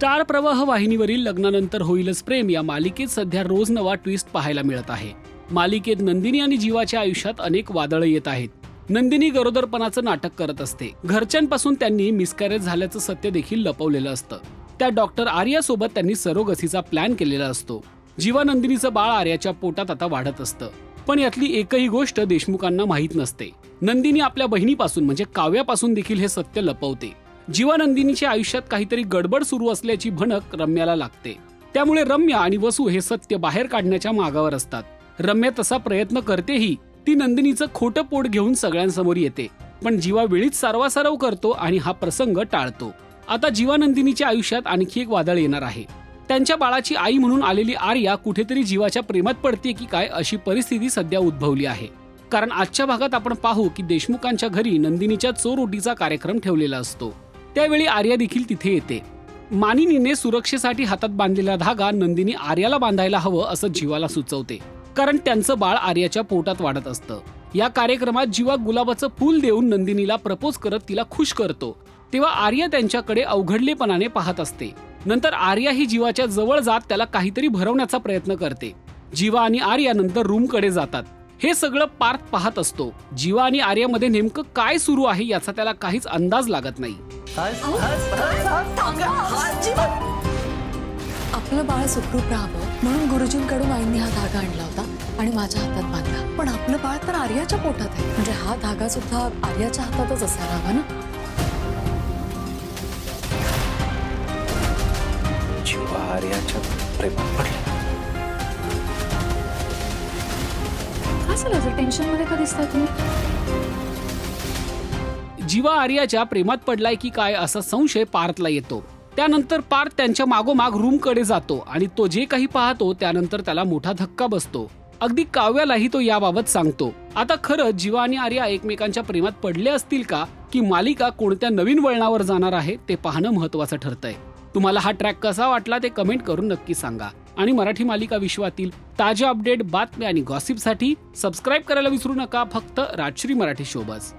Star प्रवाह वाहिनीवरील लग्नानंतर होईलच प्रेम या मालिकेत सध्या रोज नवा ट्विस्ट पाहायला मिळत आहे. मालिकेत नंदिनी आणि जीवाच्या आयुष्यात अनेक वादळं येत आहेत. नंदिनी गरोदरपणाचं नाटक करत असते. घरच्यांपासून त्यांनी मिसकॅरेज झाल्याचं सत्य देखील लपवलेलं असतं. त्या डॉक्टर आर्यासोबत त्यांनी सरोगसीचा प्लॅन केलेला असतो. जीवा नंदिनीचं बाळ आर्याच्या पोटात आता वाढत असतं. पण यातली एकही गोष्ट देशमुखांना माहीत नसते. नंदिनी आपल्या बहिणीपासून म्हणजे काव्यापासून देखील हे सत्य लपवते. जीवा नंदिनीच्या आयुष्यात काहीतरी गडबड सुरू असल्याची भणक रम्याला लागते. त्यामुळे रम्या आणि वसू हे सत्य बाहेर काढण्याच्या मागावर असतात. रम्या तसा प्रयत्न करतेही. ती नंदिनीचं खोटं पोट घेऊन सगळ्यांसमोर येते. पण जीवा वेळीच सारवासारव करतो आणि हा प्रसंग टाळतो. आता जीवा नंदिनीच्या आयुष्यात आणखी एक वादळ येणार आहे. त्यांच्या बाळाची आई म्हणून आलेली आर्या कुठेतरी जीवाच्या प्रेमात पडते की काय अशी परिस्थिती सध्या उद्भवली आहे. कारण आजच्या भागात आपण पाहू की देशमुखांच्या घरी नंदिनीच्या चोरोटीचा कार्यक्रम ठेवलेला असतो. त्यावेळी आर्या देखील तिथे येते. मानिनीने सुरक्षेसाठी हातात बांधलेला धागा नंदिनी आर्याला बांधायला हवं असं जीवाला सुचवते. कारण त्यांचं बाळ आर्याच्या पोटात वाढत असतं. या कार्यक्रमात जीवा गुलाबाचं फूल देऊन नंदिनीला प्रपोज करत तिला खुश करतो. तेव्हा आर्या त्यांच्याकडे अवघडलेपणाने पाहत असते. नंतर आर्या ही जीवाच्या जवळ जात त्याला काहीतरी भरवण्याचा प्रयत्न करते. जीवा आणि आर्या नंतर रूमकडे जातात. हे सगळं पार्थ पाहत असतो. जीवा आणि आर्यामध्ये नेमकं काय सुरू आहे याचा त्याला काहीच अंदाज लागत नाही. आपलं बाळ सुखरूप राहावं म्हणून गुरुजींकडून आईंनी हा धागा आणला होता आणि माझ्या हातात बांधला. पण आपलं बाळ तर आर्याच्या पोटात आहे, म्हणजे हा धागा सुद्धा आर्याच्या हातातच असायला हवा ना. जीवा आर्याच्या प्रेमात पडली. काय झालं? टेन्शन मध्ये का दिसताय तुम्ही? जीवा आर्याच्या प्रेमात पडलाय की काय असा संशय पार्थला येतो. त्यानंतर पार्थ त्यांच्या मागोमाग रूमकडे जातो आणि तो जे काही पाहतो त्यानंतर त्याला मोठा धक्का बसतो. अगदी काव्यालाही तो याबाबत सांगतो. आता खरंच जीवा आणि आर्या एकमेकांच्या प्रेमात पडले असतील का, की मालिका कोणत्या नवीन वळणावर जाणार आहे ते पाहणं महत्वाचं ठरतंय. तुम्हाला हा ट्रॅक कसा वाटला ते कमेंट करून नक्की सांगा. आणि मराठी मालिका विश्वातील ताज्या अपडेट, बातम्या आणि गॉसिपसाठी सबस्क्राईब करायला विसरू नका. फक्त राजश्री मराठी शोबस.